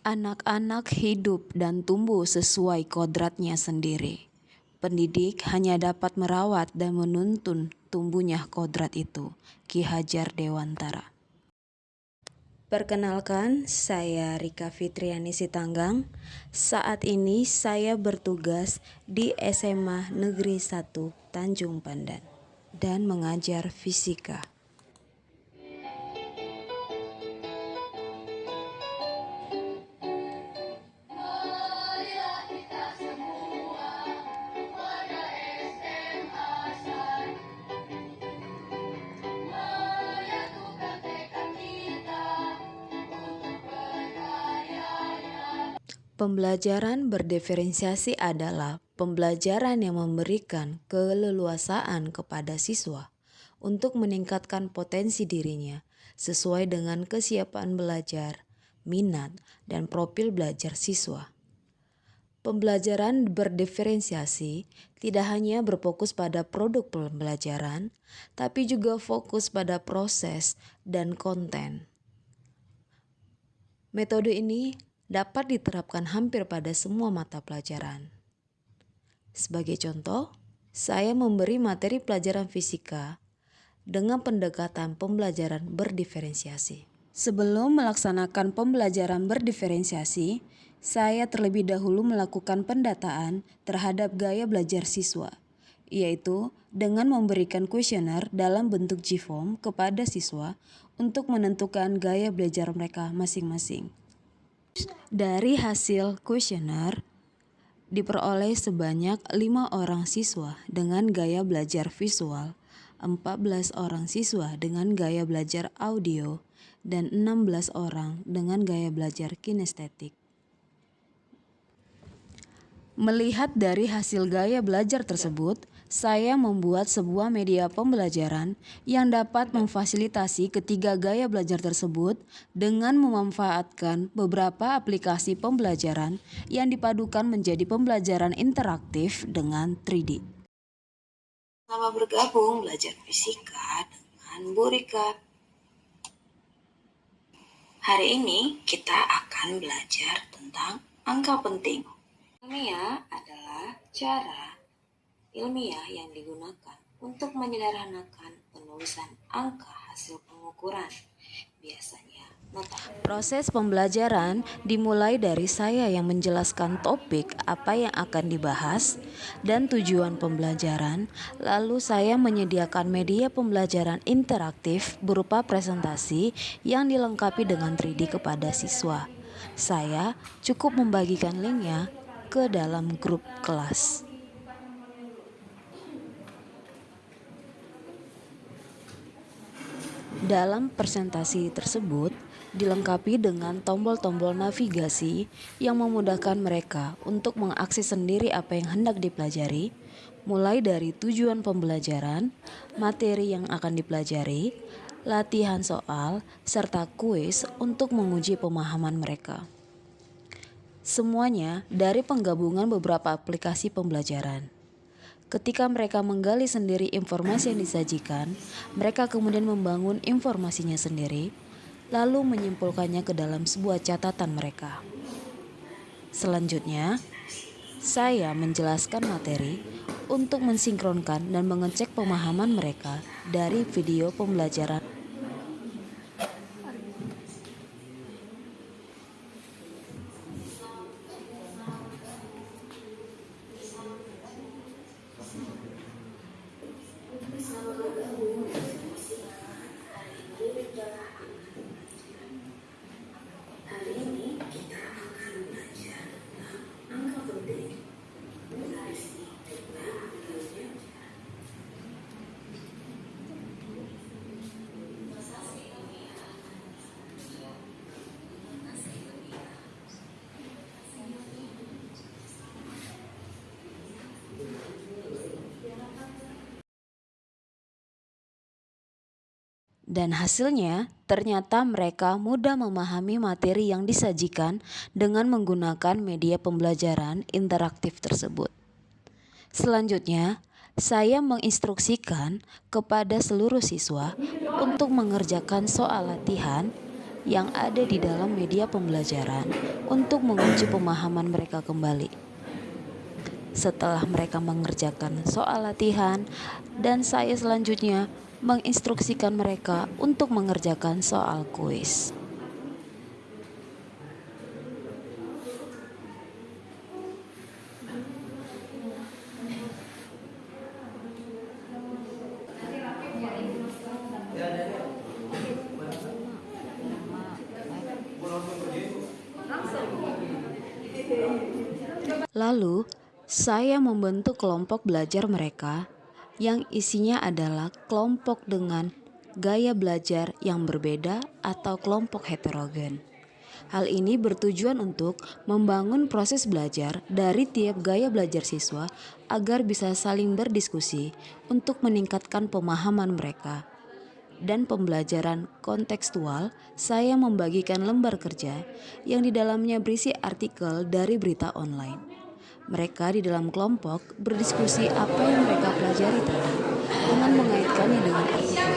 Anak-anak hidup dan tumbuh sesuai kodratnya sendiri. Pendidik hanya dapat merawat dan menuntun tumbuhnya kodrat itu. Ki Hajar Dewantara. Perkenalkan, saya Rika Fitriani Sitanggang. Saat ini saya bertugas di SMA Negeri 1 Tanjung Pandan dan mengajar fisika. Pembelajaran berdiferensiasi adalah pembelajaran yang memberikan keleluasaan kepada siswa untuk meningkatkan potensi dirinya sesuai dengan kesiapan belajar, minat, dan profil belajar siswa. Pembelajaran berdiferensiasi tidak hanya berfokus pada produk pembelajaran, tapi juga fokus pada proses dan konten. Metode ini dapat diterapkan hampir pada semua mata pelajaran. Sebagai contoh, saya memberi materi pelajaran fisika dengan pendekatan pembelajaran berdiferensiasi. Sebelum melaksanakan pembelajaran berdiferensiasi, saya terlebih dahulu melakukan pendataan terhadap gaya belajar siswa, yaitu dengan memberikan kuesioner dalam bentuk G-form kepada siswa untuk menentukan gaya belajar mereka masing-masing. Dari hasil kuesioner diperoleh sebanyak 5 orang siswa dengan gaya belajar visual, 14 orang siswa dengan gaya belajar audio, dan 16 orang dengan gaya belajar kinestetik. Melihat dari hasil gaya belajar tersebut, saya membuat sebuah media pembelajaran yang dapat memfasilitasi ketiga gaya belajar tersebut dengan memanfaatkan beberapa aplikasi pembelajaran yang dipadukan menjadi pembelajaran interaktif dengan 3D. Selamat bergabung belajar fisika dengan Bu Rika. Hari ini kita akan belajar tentang angka penting. Ilmiah adalah cara ilmiah yang digunakan untuk menyederhanakan penulisan angka hasil pengukuran, biasanya nota. Proses pembelajaran dimulai dari saya yang menjelaskan topik apa yang akan dibahas dan tujuan pembelajaran, lalu saya menyediakan media pembelajaran interaktif berupa presentasi yang dilengkapi dengan 3D kepada siswa. Saya cukup membagikan linknya ke dalam grup kelas. Dalam presentasi tersebut dilengkapi dengan tombol-tombol navigasi yang memudahkan mereka untuk mengakses sendiri apa yang hendak dipelajari, mulai dari tujuan pembelajaran, materi yang akan dipelajari, latihan soal, serta kuis untuk menguji pemahaman mereka. Semuanya dari penggabungan beberapa aplikasi pembelajaran. Ketika mereka menggali sendiri informasi yang disajikan, mereka kemudian membangun informasinya sendiri, lalu menyimpulkannya ke dalam sebuah catatan mereka. Selanjutnya, saya menjelaskan materi untuk mensinkronkan dan mengecek pemahaman mereka dari video pembelajaran. Dan hasilnya, ternyata mereka mudah memahami materi yang disajikan dengan menggunakan media pembelajaran interaktif tersebut. Selanjutnya, Saya menginstruksikan kepada seluruh siswa untuk mengerjakan soal latihan yang ada di dalam media pembelajaran untuk menguji pemahaman mereka kembali. Setelah mereka mengerjakan soal latihan, dan saya selanjutnya menginstruksikan mereka untuk mengerjakan soal kuis. Lalu, saya membentuk kelompok belajar mereka yang isinya adalah kelompok dengan gaya belajar yang berbeda atau kelompok heterogen. Hal ini bertujuan untuk membangun proses belajar dari tiap gaya belajar siswa agar bisa saling berdiskusi untuk meningkatkan pemahaman mereka. Dan pembelajaran kontekstual, saya membagikan lembar kerja yang di dalamnya berisi artikel dari berita online. Mereka di dalam kelompok berdiskusi apa yang mereka pelajari tadi dengan mengaitkannya dengan artikel.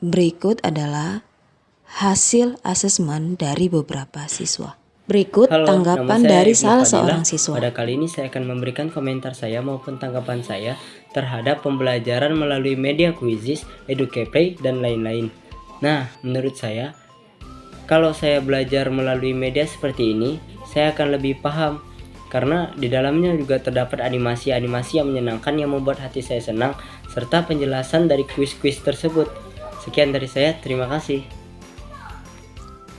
Berikut adalah hasil asesmen dari beberapa siswa. Berikut Halo, tanggapan nama saya dari Ibnu salah Fadilah. seorang siswa. Pada kali ini saya akan memberikan komentar saya maupun tanggapan saya terhadap pembelajaran melalui media Quizizz, Educaplay, dan lain-lain. Nah, menurut saya, kalau saya belajar melalui media seperti ini, saya akan lebih paham. Karena di dalamnya juga terdapat animasi-animasi yang menyenangkan yang membuat hati saya senang, serta penjelasan dari kuis-kuis tersebut. Sekian dari saya, terima kasih.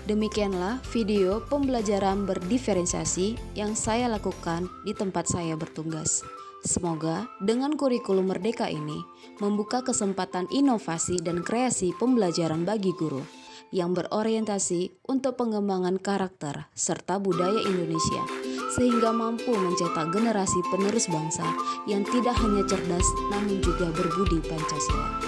Demikianlah video pembelajaran berdiferensiasi yang saya lakukan di tempat saya bertugas. Semoga dengan kurikulum merdeka ini membuka kesempatan inovasi dan kreasi pembelajaran bagi guru yang berorientasi untuk pengembangan karakter serta budaya Indonesia, sehingga mampu mencetak generasi penerus bangsa yang tidak hanya cerdas namun juga berbudi Pancasila.